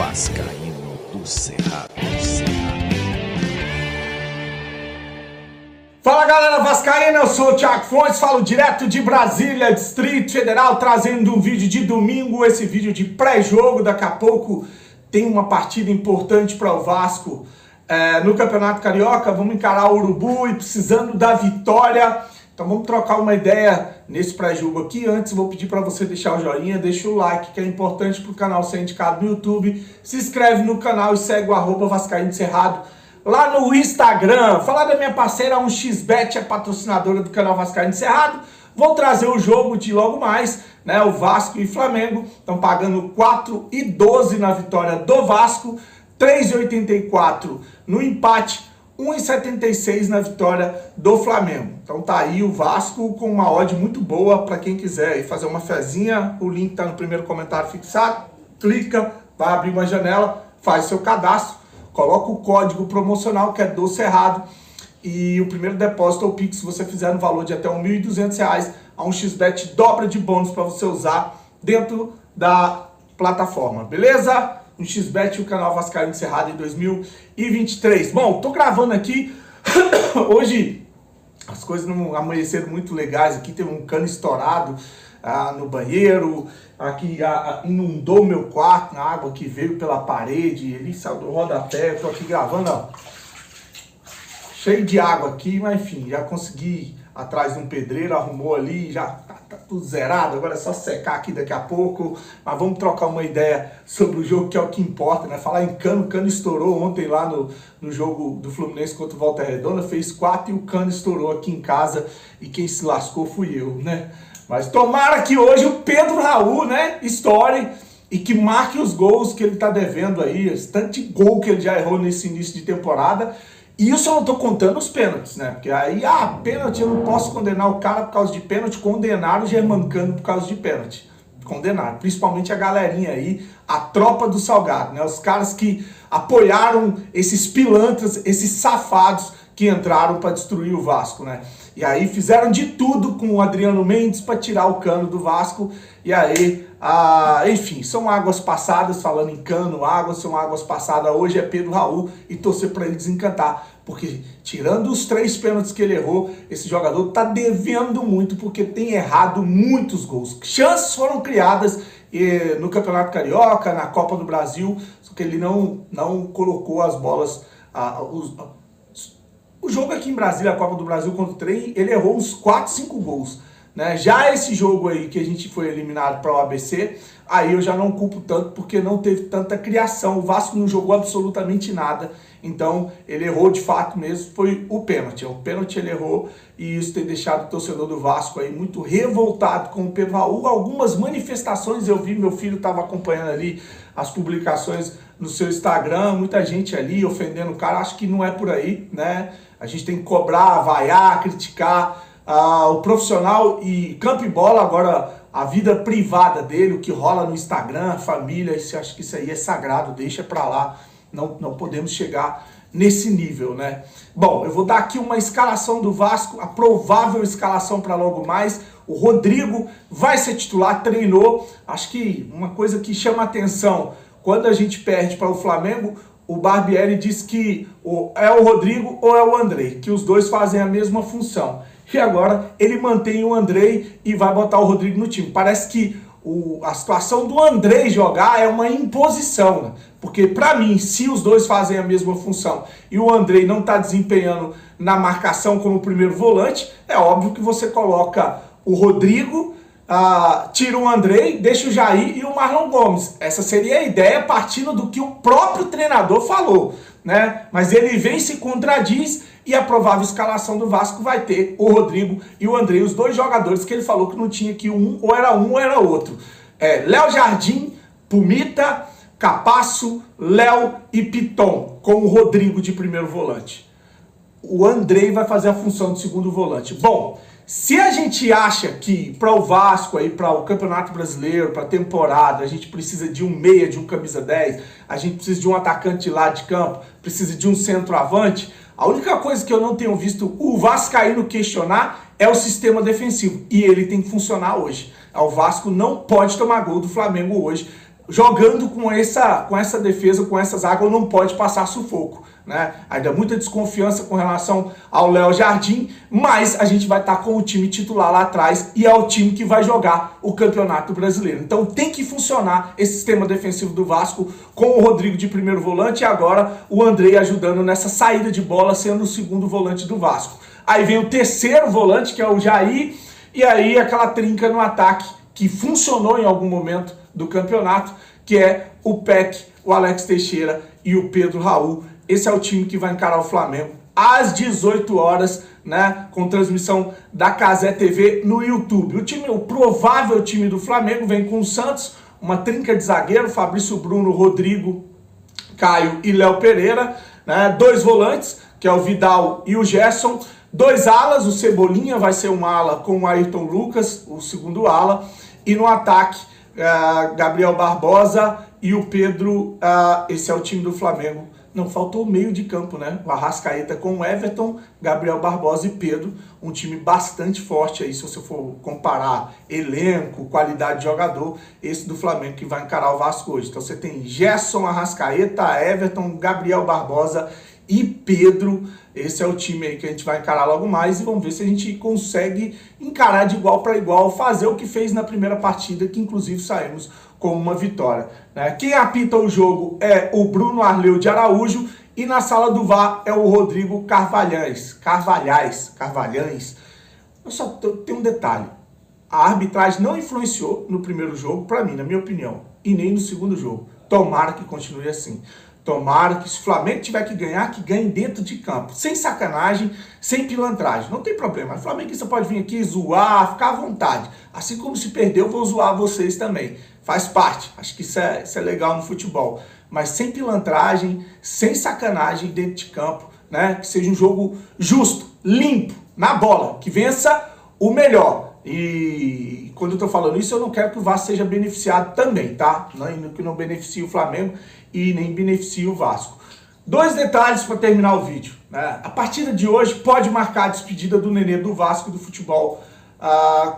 Vascaíno do Cerrado. Fala galera vascaína, eu sou o Thiago Fontes, falo direto de Brasília, Distrito Federal, trazendo um vídeo de domingo, esse vídeo de pré-jogo. Daqui a pouco tem uma partida importante para o Vasco no Campeonato Carioca. Vamos encarar o Urubu e precisando da vitória. Então vamos trocar uma ideia nesse pré-jogo aqui. Antes vou pedir para você deixar o joinha, deixa o like, que é importante para o canal ser indicado no YouTube. Se inscreve no canal e segue o @Vascaíno Cerrado lá no Instagram. Falar da minha parceira 1xBet, é patrocinadora do canal Vascaíno Cerrado. Vou trazer o jogo de logo mais, né? O Vasco e Flamengo estão pagando 4,12 na vitória do Vasco, 3,84 no empate, 1,76 na vitória do Flamengo. Então tá aí o Vasco com uma odd muito boa para quem quiser ir fazer uma fezinha. O link tá no primeiro comentário fixado. Clica, vai abrir uma janela, faz seu cadastro, coloca o código promocional que é do Cerrado e o primeiro depósito ou Pix, se você fizer no valor de até R$ 1.200, a 1xBet dobra de bônus para você usar dentro da plataforma, beleza? 1xBet e o canal Vascaíno Cerrado em 2023. Bom, tô gravando aqui, hoje as coisas não amanheceram muito legais aqui, teve um cano estourado no banheiro, aqui inundou meu quarto, a água que veio pela parede, ele saiu do rodapé, tô aqui gravando, ó, cheio de água aqui, mas enfim, já consegui atrás de um pedreiro, arrumou ali, já tá tudo zerado, agora é só secar aqui daqui a pouco. Mas vamos trocar uma ideia sobre o jogo, que é o que importa, né? Falar em cano, o cano estourou ontem lá no jogo do Fluminense contra o Volta Redonda, fez 4 e o cano estourou aqui em casa e quem se lascou fui eu, né? Mas tomara que hoje o Pedro Raul, né, estoure e que marque os gols que ele tá devendo aí, esse tanto de gol que ele já errou nesse início de temporada. E isso eu não tô contando os pênaltis, né? Porque aí, pênalti, eu não posso condenar o cara por causa de pênalti. Condenaram o Germancano por causa de pênalti. Condenaram. Principalmente a galerinha aí, a tropa do Salgado, né? Os caras que apoiaram esses pilantras, esses safados que entraram para destruir o Vasco, né? E aí fizeram de tudo com o Adriano Mendes para tirar o cano do Vasco. E aí, enfim, são águas passadas. Falando em cano, são águas passadas. Hoje é Pedro Raul e torcer para ele desencantar. Porque tirando os 3 pênaltis que ele errou, esse jogador tá devendo muito, porque tem errado muitos gols. Chances foram criadas no Campeonato Carioca, na Copa do Brasil, só que ele não colocou as bolas... O jogo aqui em Brasília, a Copa do Brasil contra o Trem, ele errou uns 4, 5 gols, né? Já esse jogo aí que a gente foi eliminado para o ABC, aí eu já não culpo tanto porque não teve tanta criação. O Vasco não jogou absolutamente nada, então ele errou de fato mesmo, foi o pênalti. O pênalti ele errou e isso tem deixado o torcedor do Vasco aí muito revoltado com o Pedro Raul. Algumas manifestações eu vi, meu filho estava acompanhando ali as publicações no seu Instagram, muita gente ali ofendendo o cara. Acho que não é por aí, né? A gente tem que cobrar, vaiar, criticar o profissional e campo e bola. Agora, a vida privada dele, o que rola no Instagram, a família, acho que isso aí é sagrado, deixa pra lá. Não podemos chegar nesse nível, né? Bom, eu vou dar aqui uma escalação do Vasco, a provável escalação para logo mais. O Rodrigo vai ser titular, treinou. Acho que uma coisa que chama atenção, quando a gente perde para o Flamengo, o Barbieri diz que é o Rodrigo ou é o Andrei, que os dois fazem a mesma função. E agora ele mantém o Andrei e vai botar o Rodrigo no time. Parece que a situação do Andrei jogar é uma imposição, né? Porque para mim, se os dois fazem a mesma função e o Andrei não está desempenhando na marcação como primeiro volante, é óbvio que você coloca o Rodrigo, tira o Andrei, deixa o Jair e o Marlon Gomes. Essa seria a ideia partindo do que o próprio treinador falou, né? Mas ele vem, se contradiz, e a provável escalação do Vasco vai ter o Rodrigo e o Andrei, os dois jogadores que ele falou que não tinha, que um ou era outro. Léo Jardim, Pumita, Capasso, Léo e Piton, com o Rodrigo de primeiro volante. O Andrei vai fazer a função de segundo volante. Bom, se a gente acha que para o Vasco, aí, para o Campeonato Brasileiro, para a temporada, a gente precisa de um meia, de um camisa 10, a gente precisa de um atacante de lado de campo, precisa de um centroavante, a única coisa que eu não tenho visto o vascaíno questionar é o sistema defensivo. E ele tem que funcionar hoje. O Vasco não pode tomar gol do Flamengo hoje. jogando com essa defesa, com essa zaga, não pode passar sufoco, né? Ainda muita desconfiança com relação ao Léo Jardim, mas a gente vai estar com o time titular lá atrás e é o time que vai jogar o Campeonato Brasileiro. Então tem que funcionar esse sistema defensivo do Vasco com o Rodrigo de primeiro volante e agora o Andrei ajudando nessa saída de bola, sendo o segundo volante do Vasco. Aí vem o terceiro volante, que é o Jair, e aí aquela trinca no ataque que funcionou em algum momento do campeonato, que é o Peck, o Alex Teixeira e o Pedro Raul. Esse é o time que vai encarar o Flamengo às 18 horas, né, com transmissão da Cazé TV no YouTube. O provável time do Flamengo vem com o Santos, uma trinca de zagueiro, Fabrício Bruno, Rodrigo, Caio e Léo Pereira, né, 2 volantes, que é o Vidal e o Gerson, 2 alas, o Cebolinha vai ser um ala com o Ayrton Lucas, o segundo ala, e no ataque, Gabriel Barbosa e o Pedro, esse é o time do Flamengo. Não faltou o meio de campo, né? O Arrascaeta com o Everton, Gabriel Barbosa e Pedro, um time bastante forte aí, se você for comparar elenco, qualidade de jogador, esse do Flamengo que vai encarar o Vasco hoje. Então você tem Gerson, Arrascaeta, Everton, Gabriel Barbosa e Pedro. Esse é o time aí que a gente vai encarar logo mais e vamos ver se a gente consegue encarar de igual para igual, fazer o que fez na primeira partida, que inclusive saímos com uma vitória, né? Quem apita o jogo é o Bruno Arleu de Araújo e na sala do VAR é o Rodrigo Carvalhães. Eu só tenho um detalhe, a arbitragem não influenciou no primeiro jogo, para mim, na minha opinião, e nem no segundo jogo. Tomara que continue assim. Tomara que se o Flamengo tiver que ganhar, que ganhe dentro de campo. Sem sacanagem, sem pilantragem. Não tem problema. O flamenguista pode vir aqui zoar, ficar à vontade. Assim como se perdeu, eu vou zoar vocês também. Faz parte. Acho que isso é legal no futebol. Mas sem pilantragem, sem sacanagem dentro de campo, né? Que seja um jogo justo, limpo, na bola. Que vença o melhor. E quando eu tô falando isso, eu não quero que o Vasco seja beneficiado também, tá? Que não beneficie o Flamengo e nem beneficie o Vasco. 2 detalhes para terminar o vídeo, né? A partida de hoje pode marcar a despedida do Nenê do Vasco do futebol,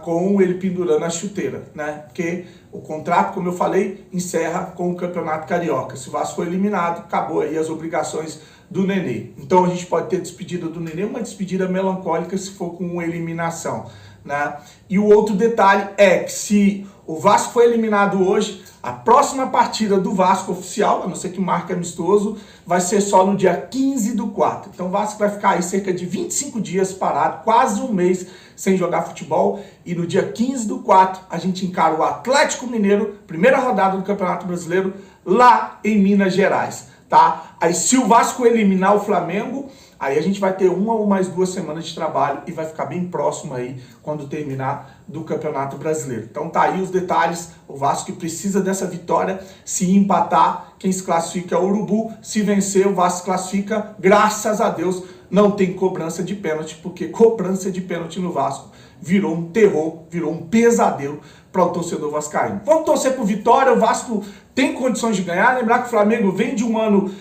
com ele pendurando a chuteira, né? Porque o contrato, como eu falei, encerra com o Campeonato Carioca. Se o Vasco for eliminado, acabou aí as obrigações do Nenê. Então a gente pode ter despedida do Nenê, uma despedida melancólica se for com eliminação, né? E o outro detalhe é que se o Vasco for eliminado hoje, a próxima partida do Vasco oficial, a não ser que marque amistoso, vai ser só no dia 15/4. Então o Vasco vai ficar aí cerca de 25 dias parado, quase um mês sem jogar futebol. E no dia 15/4 a gente encara o Atlético Mineiro, primeira rodada do Campeonato Brasileiro, lá em Minas Gerais, tá? Aí se o Vasco eliminar o Flamengo, aí a gente vai ter 1 ou mais 2 semanas de trabalho e vai ficar bem próximo aí quando terminar do Campeonato Brasileiro. Então tá aí os detalhes, o Vasco que precisa dessa vitória, se empatar, quem se classifica é o Urubu, se vencer o Vasco se classifica, graças a Deus não tem cobrança de pênalti, porque cobrança de pênalti no Vasco virou um terror, virou um pesadelo para o torcedor vascaíno. Vamos torcer por vitória, o Vasco tem condições de ganhar, lembrar que o Flamengo vem de um ano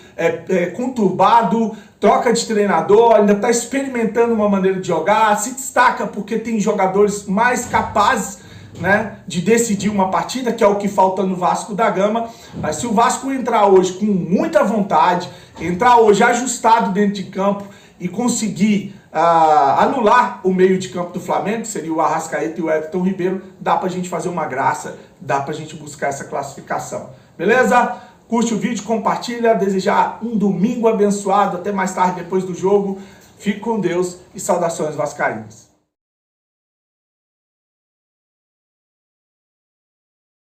conturbado, troca de treinador, ainda está experimentando uma maneira de jogar, se destaca porque tem jogadores mais capazes, né, de decidir uma partida, que é o que falta no Vasco da Gama. Mas se o Vasco entrar hoje com muita vontade, entrar hoje ajustado dentro de campo e conseguir anular o meio de campo do Flamengo, que seria o Arrascaeta e o Everton Ribeiro, dá pra gente fazer uma graça, dá pra gente buscar essa classificação. Beleza? Curte o vídeo, compartilha, desejar um domingo abençoado, até mais tarde depois do jogo. Fique com Deus e saudações vascaínas.